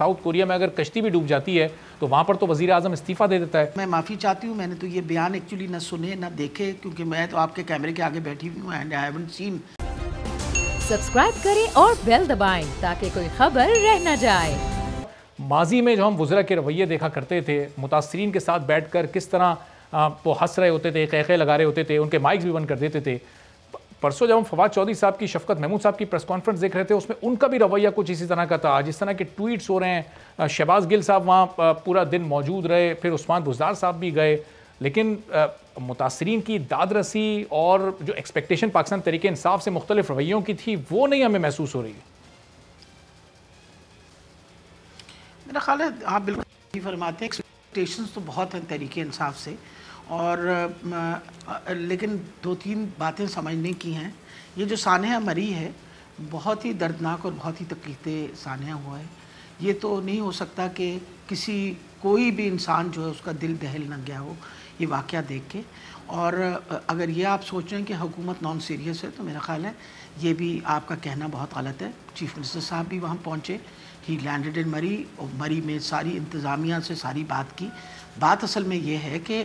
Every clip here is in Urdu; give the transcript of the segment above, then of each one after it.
ساؤتھ کوریا میں اگر کشتی بھی ڈوب جاتی ہے تو وہاں پر تو وزیر اعظم استعفیٰ دے دیتا ہے. میں معافی چاہتی ہوں، میں نے تو یہ بیان ایکچولی نہ سنے نہ دیکھے، کیونکہ میں تو آپ کے کیمرے کے آگے بیٹھی ہوئی ہوں and I haven't seen. Subscribe کریں اور بیل دبائیں تاکہ کوئی خبر رہ نہ جائے. ماضی میں جو ہم وزراء کے رویے دیکھا کرتے تھے، متاثرین کے ساتھ بیٹھ کر کس طرح وہ ہنس رہے ہوتے تھے، قہقہے لگا رہے ہوتے تھے، ان کے مائکس بھی بند کر دیتے تھے. پرسوں جب ہم فواد چودھری صاحب کی، شفقت محمود صاحب کی پریس کانفرنس دیکھ رہے تھے، اس میں ان کا بھی رویہ کچھ اسی طرح کا تھا. جس طرح کے ٹویٹس ہو رہے ہیں، شہباز گل صاحب وہاں پورا دن موجود رہے، پھر عثمان بزدار صاحب بھی گئے، لیکن متاثرین کی داد رسی اور جو ایکسپیکٹیشن پاکستان تحریک انصاف سے مختلف رویوں کی تھی وہ نہیں ہمیں محسوس ہو رہی ہے. میرا خیال ہے آپ بالکل فرماتے ہیں، ایکسپیکٹیشنز تو بہت ہیں تحریک انصاف سے، اور لیکن دو تین باتیں سمجھنے کی ہیں. یہ جو سانحہ مری ہے بہت ہی دردناک اور بہت ہی تکلیف دہ سانحہ ہوا ہے. یہ تو نہیں ہو سکتا کہ کوئی بھی انسان جو ہے اس کا دل دہل نہ گیا ہو یہ واقعہ دیکھ کے. اور اگر یہ آپ سوچ رہے ہیں کہ حکومت نان سیریس ہے تو میرا خیال ہے یہ بھی آپ کا کہنا بہت غلط ہے. چیف منسٹر صاحب بھی وہاں پہنچے، ہی لینڈڈ ان مری، اور مری میں ساری انتظامیہ سے ساری بات کی. بات اصل میں یہ ہے کہ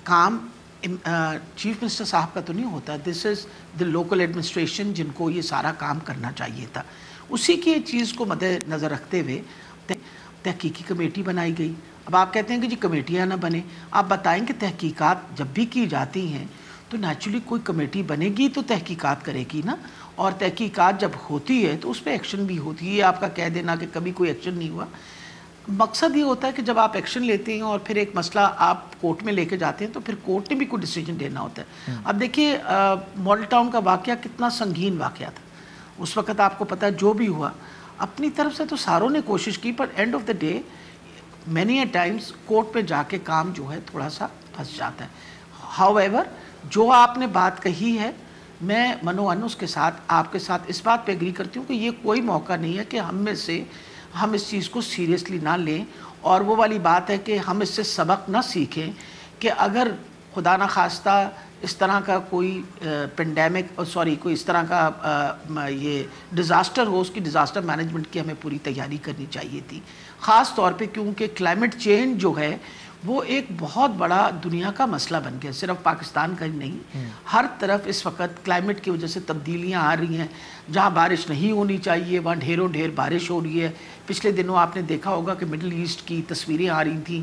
کام چیف منسٹر صاحب کا تو نہیں ہوتا، دس از دی لوکل ایڈمنسٹریشن جن کو یہ سارا کام کرنا چاہیے تھا. اسی کی چیز کو مد نظر رکھتے ہوئے تحقیقی کمیٹی بنائی گئی. اب آپ کہتے ہیں کہ جی کمیٹیاں نہ بنیں، آپ بتائیں کہ تحقیقات جب بھی کی جاتی ہیں تو نیچرلی کوئی کمیٹی بنے گی تو تحقیقات کرے گی نا، اور تحقیقات جب ہوتی ہے تو اس پہ ایکشن بھی ہوتی ہے. آپ کا کہہ دینا کہ کبھی کوئی ایکشن نہیں ہوا، مقصد یہ ہوتا ہے کہ جب آپ ایکشن لیتے ہیں اور پھر ایک مسئلہ آپ کورٹ میں لے کے جاتے ہیں تو پھر کورٹ نے بھی کوئی ڈیسیجن دینا ہوتا ہے. اب دیکھیے ماڈل ٹاؤن کا واقعہ کتنا سنگین واقعہ تھا. اس وقت آپ کو پتہ جو بھی ہوا اپنی طرف سے تو ساروں نے کوشش کی، پر end of the day many a times court پہ جا کے کام جو ہے تھوڑا سا پھنس جاتا ہے. ہاؤ ایور جو آپ نے بات کہی ہے میں منوان اس کے ساتھ آپ کے ساتھ اس بات پہ ایگری کرتی ہوں کہ یہ کوئی موقع نہیں ہے کہ ہم میں سے ہم اس چیز کو سیریسلی نہ لیں، اور وہ والی بات ہے کہ ہم اس سے سبق نہ سیکھیں کہ اگر خدا نخواستہ اس طرح کا کوئی پینڈیمک کوئی اس طرح کا یہ ڈیزاسٹر ہو، اس کی ڈیزاسٹر مینجمنٹ کی ہمیں پوری تیاری کرنی چاہیے تھی. خاص طور پہ کیونکہ کلائمیٹ چینج جو ہے وہ ایک بہت بڑا دنیا کا مسئلہ بن گیا، صرف پاکستان کا ہی نہیں. ہر طرف اس وقت کلائمیٹ کی وجہ سے تبدیلیاں آ رہی ہیں. جہاں بارش نہیں ہونی چاہیے وہاں ڈھیروں ڈھیر بارش ہو رہی ہے. پچھلے دنوں آپ نے دیکھا ہوگا کہ مڈل ایسٹ کی تصویریں آ رہی تھیں،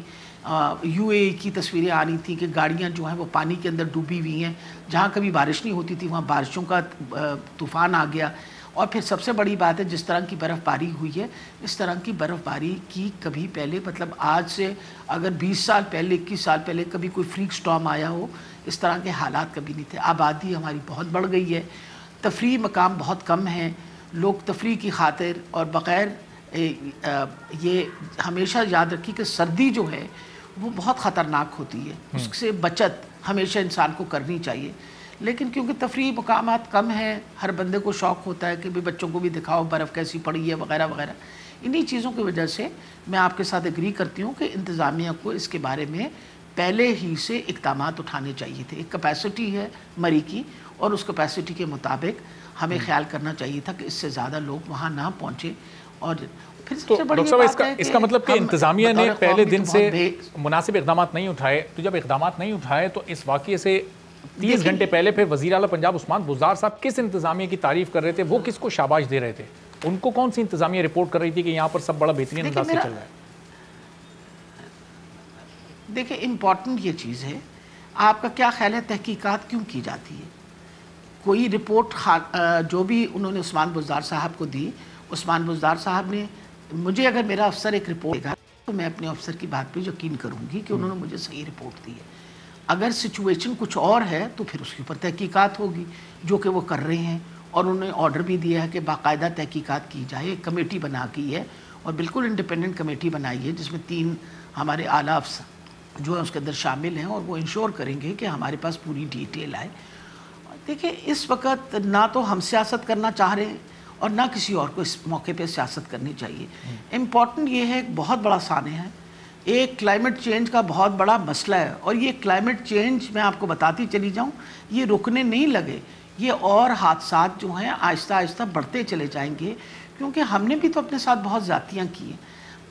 یو اے ای کی تصویریں آ رہی تھیں کہ گاڑیاں جو ہیں وہ پانی کے اندر ڈوبی ہوئی ہیں. جہاں کبھی بارش نہیں ہوتی تھی وہاں بارشوں کا طوفان آ گیا. اور پھر سب سے بڑی بات ہے جس طرح کی برف باری ہوئی ہے، اس طرح کی برف باری کی کبھی پہلے، مطلب آج سے اگر 20 سال پہلے 21 سال پہلے کبھی کوئی فریک سٹارم آیا ہو، اس طرح کے حالات کبھی نہیں تھے. آبادی ہماری بہت بڑھ گئی ہے، تفریح مقام بہت کم ہیں. لوگ تفریح کی خاطر اور بغیر یہ ہمیشہ یاد رکھی کہ سردی جو ہے وہ بہت خطرناک ہوتی ہے، اس سے بچت ہمیشہ انسان کو کرنی چاہیے. لیکن کیونکہ تفریح مقامات کم ہیں، ہر بندے کو شوق ہوتا ہے کہ بھی بچوں کو بھی دکھاؤ برف کیسی پڑی ہے وغیرہ وغیرہ. انہی چیزوں کی وجہ سے میں آپ کے ساتھ ایگری کرتی ہوں کہ انتظامیہ کو اس کے بارے میں پہلے ہی سے اقدامات اٹھانے چاہیے تھے. ایک کیپیسٹی ہے مری کی، اور اس کیپیسٹی کے مطابق ہمیں خیال کرنا چاہیے تھا کہ اس سے زیادہ لوگ وہاں نہ پہنچے. اور پھر سب سے بڑی بات ہے اس کا مطلب کہ انتظامیہ نے پہلے دن سے مناسب اقدامات نہیں اٹھائے. تو جب اقدامات نہیں اٹھائے تو اس واقعے سے 30 گھنٹے پہلے پھر وزیر اعلیٰ پنجاب عثمان بزدار صاحب کس انتظامیہ کی تعریف کر رہے تھے؟ وہ کس کو شاباش دے رہے تھے؟ ان کو کون سی انتظامیہ رپورٹ کر رہی تھی کہ یہاں پر سب بڑا بہترین انداز سے چل رہا ہے؟ دیکھیں امپورٹنٹ یہ چیز ہے، آپ کا کیا خیال ہے تحقیقات کیوں کی جاتی ہے؟ کوئی رپورٹ جو بھی انہوں نے عثمان بزدار صاحب کو دی، عثمان بزدار صاحب نے، مجھے اگر میرا افسر ایک رپورٹ دے گا تو میں اپنے افسر کی بات پہ یقین کروں گی کہ انہوں نے مجھے صحیح رپورٹ دی ہے. اگر سچویشن کچھ اور ہے تو پھر اس کے اوپر تحقیقات ہوگی، جو کہ وہ کر رہے ہیں. اور انہوں نے آرڈر بھی دیا ہے کہ باقاعدہ تحقیقات کی جائے. ایک کمیٹی بنا کی ہے اور بالکل انڈیپینڈنٹ کمیٹی بنائی ہے جس میں 3 ہمارے اعلیٰ افسر جو ہے اس کے اندر شامل ہیں، اور وہ انشور کریں گے کہ ہمارے پاس پوری ڈیٹیل آئے. دیکھیں اس وقت نہ تو ہم سیاست کرنا چاہ رہے ہیں اور نہ کسی اور کو اس موقع پہ سیاست کرنی چاہیے. امپورٹنٹ یہ ہے ایک بہت بڑا سانحہ ہے، ایک کلائمیٹ چینج کا بہت بڑا مسئلہ ہے. اور یہ کلائمیٹ چینج میں آپ کو بتاتی چلی جاؤں یہ رکنے نہیں لگے. یہ اور حادثات جو ہیں آہستہ آہستہ بڑھتے چلے جائیں گے، کیونکہ ہم نے بھی تو اپنے ساتھ بہت زیادتیاں کی ہیں.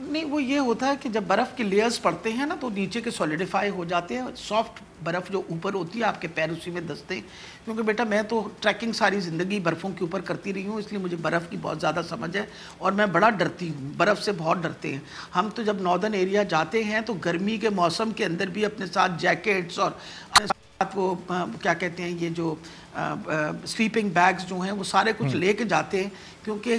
نہیں وہ یہ ہوتا ہے کہ جب برف کے لیئرز پڑتے ہیں نا تو نیچے کے سولیڈیفائی ہو جاتے ہیں, سافٹ برف جو اوپر ہوتی ہے آپ کے پیر اسی میں دستے ہیں. کیونکہ بیٹا میں تو ٹریکنگ ساری زندگی برفوں کے اوپر کرتی رہی ہوں, اس لیے مجھے برف کی بہت زیادہ سمجھ ہے اور میں بڑا ڈرتی ہوں, برف سے بہت ڈرتے ہیں ہم. تو جب ناردرن ایریا جاتے ہیں تو گرمی کے موسم کے اندر بھی اپنے ساتھ جیکٹس اور وہ کیا کہتے ہیں یہ جو سلیپنگ بیگز جو ہیں وہ سارے کچھ لے کے جاتے ہیں, کیونکہ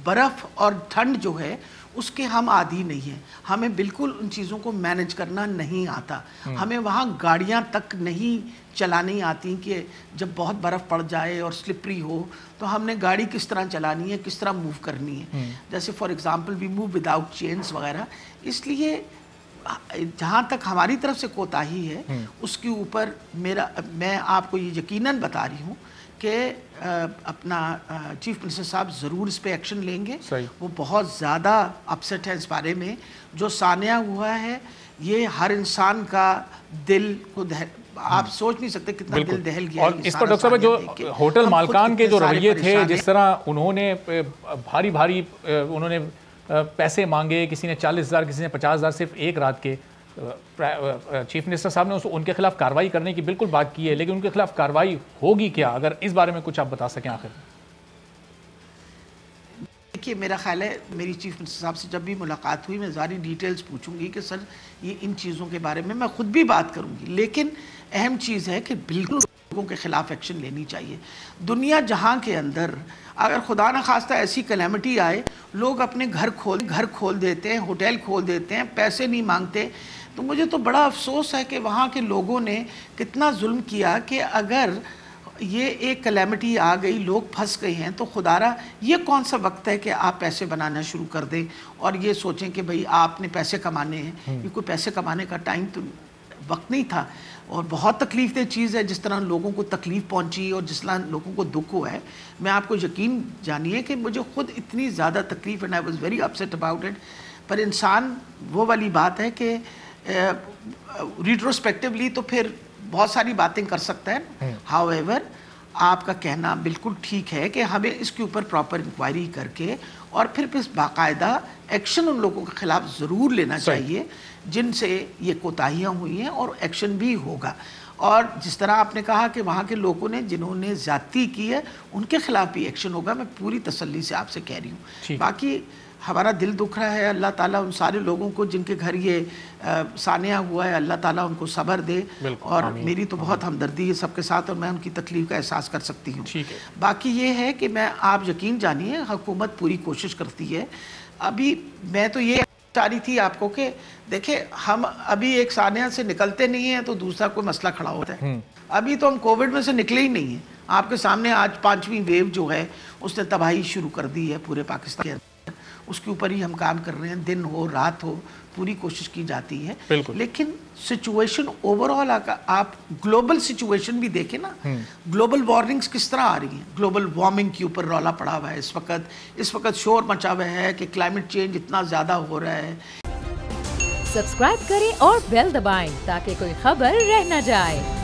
برف اور ٹھنڈ جو ہے اس کے ہم عادی نہیں ہیں, ہمیں بالکل ان چیزوں کو مینج کرنا نہیں آتا. ہمیں وہاں گاڑیاں تک نہیں چلانی آتی کہ جب بہت برف پڑ جائے اور سلپری ہو تو ہم نے گاڑی کس طرح چلانی ہے, کس طرح موو کرنی ہے. جیسے for example we move without chains وغیرہ. اس لیے جہاں تک ہماری طرف سے کوتاہی ہے اس کے اوپر میں آپ کو یہ یقیناً بتا رہی ہوں کہ اپنا چیف منسٹر صاحب ضرور اس پہ ایکشن لیں گے. وہ بہت زیادہ اپسیٹ ہے اس بارے میں. جو سانحہ ہوا ہے یہ ہر انسان کا دل کو آپ سوچ نہیں سکتے کتنا دل دہل گیا. اور اس پر ڈاکٹر صاحب جو ہوٹل مالکان کے جو رویے تھے, جس طرح انہوں نے بھاری انہوں نے پیسے مانگے, کسی نے 40,000 کسی نے 50,000 صرف ایک رات کے. چیف منسٹر صاحب نے ان کے خلاف کارروائی کرنے کی بالکل بات کی ہے, لیکن ان کے خلاف کارروائی ہوگی کیا, اگر اس بارے میں کچھ آپ بتا سکیں آخر. دیکھیے میرا خیال ہے میری چیف منسٹر صاحب سے جب بھی ملاقات ہوئی میں ساری ڈیٹیلز پوچھوں گی کہ سر یہ ان چیزوں کے بارے میں خود بھی بات کروں گی. لیکن اہم چیز ہے کہ بالکل لوگوں کے خلاف ایکشن لینی چاہیے. دنیا جہاں کے اندر اگر خدا نہ خواستہ ایسی کلیمٹی آئے, لوگ اپنے گھر کھول دیتے ہیں, ہوٹل کھول دیتے ہیں, پیسے نہیں مانگتے. تو مجھے تو بڑا افسوس ہے کہ وہاں کے لوگوں نے کتنا ظلم کیا کہ اگر یہ ایک کلیمٹی آ گئی, لوگ پھنس گئے ہیں, تو خدارا یہ کون سا وقت ہے کہ آپ پیسے بنانا شروع کر دیں اور یہ سوچیں کہ بھئی آپ نے پیسے کمانے ہیں. یہ کوئی پیسے کمانے کا ٹائم تو وقت نہیں تھا. اور بہت تکلیف دہ چیز ہے جس طرح لوگوں کو تکلیف پہنچی اور جس طرح لوگوں کو دکھ ہوا ہے. میں آپ کو یقین جانیے کہ مجھے خود اتنی زیادہ تکلیف and I was very upset about it. پر انسان وہ والی بات ہے کہ ریٹروسپیکٹیولی تو پھر بہت ساری باتیں کر سکتا ہے. ہاؤ ایور آپ کا کہنا بالکل ٹھیک ہے کہ ہمیں اس کے اوپر پراپر انکوائری کر کے اور پھر باقاعدہ ایکشن ان لوگوں کے خلاف ضرور لینا چاہیے جن سے یہ کوتاہیاں ہوئی ہیں, اور ایکشن بھی ہوگا. اور جس طرح آپ نے کہا کہ وہاں کے لوگوں نے جنہوں نے زیادتی کی ہے ان کے خلاف بھی ایکشن ہوگا. میں پوری تسلی سے آپ سے کہہ رہی ہوں. باقی ہمارا دل دکھ رہا ہے, اللہ تعالیٰ ان سارے لوگوں کو جن کے گھر یہ سانحہ ہوا ہے, اللہ تعالیٰ ان کو صبر دے. اور میری تو بہت ہمدردی ہے سب کے ساتھ اور میں ان کی تکلیف کا احساس کر سکتی ہوں. باقی یہ ہے کہ آپ یقین جانیے حکومت پوری کوشش کرتی ہے. ابھی میں تو یہ چاہ رہی تھی آپ کو کہ دیکھیں ہم ابھی ایک سانحہ سے نکلتے نہیں ہیں تو دوسرا کوئی مسئلہ کھڑا ہوتا ہے. ابھی تو ہم کووڈ میں سے نکلے ہی نہیں ہیں. آپ کے سامنے آج 5ویں ویو جو ہے اس نے تباہی شروع کر دی ہے پورے پاکستان کے. اس کے اوپر ہی ہم کام کر رہے ہیں, دن ہو رات ہو پوری کوشش کی جاتی ہے. لیکن سچویشن اوور آل آپ گلوبل سچویشن بھی دیکھیں نا, گلوبل وارننگز کس طرح آ رہی ہیں. گلوبل وارمنگ کے اوپر رولا پڑا ہوا ہے اس وقت شور مچا ہوا ہے کہ کلائمیٹ چینج اتنا زیادہ ہو رہا ہے. سبسکرائب کریں اور بیل دبائیں تاکہ کوئی خبر رہ نہ جائے.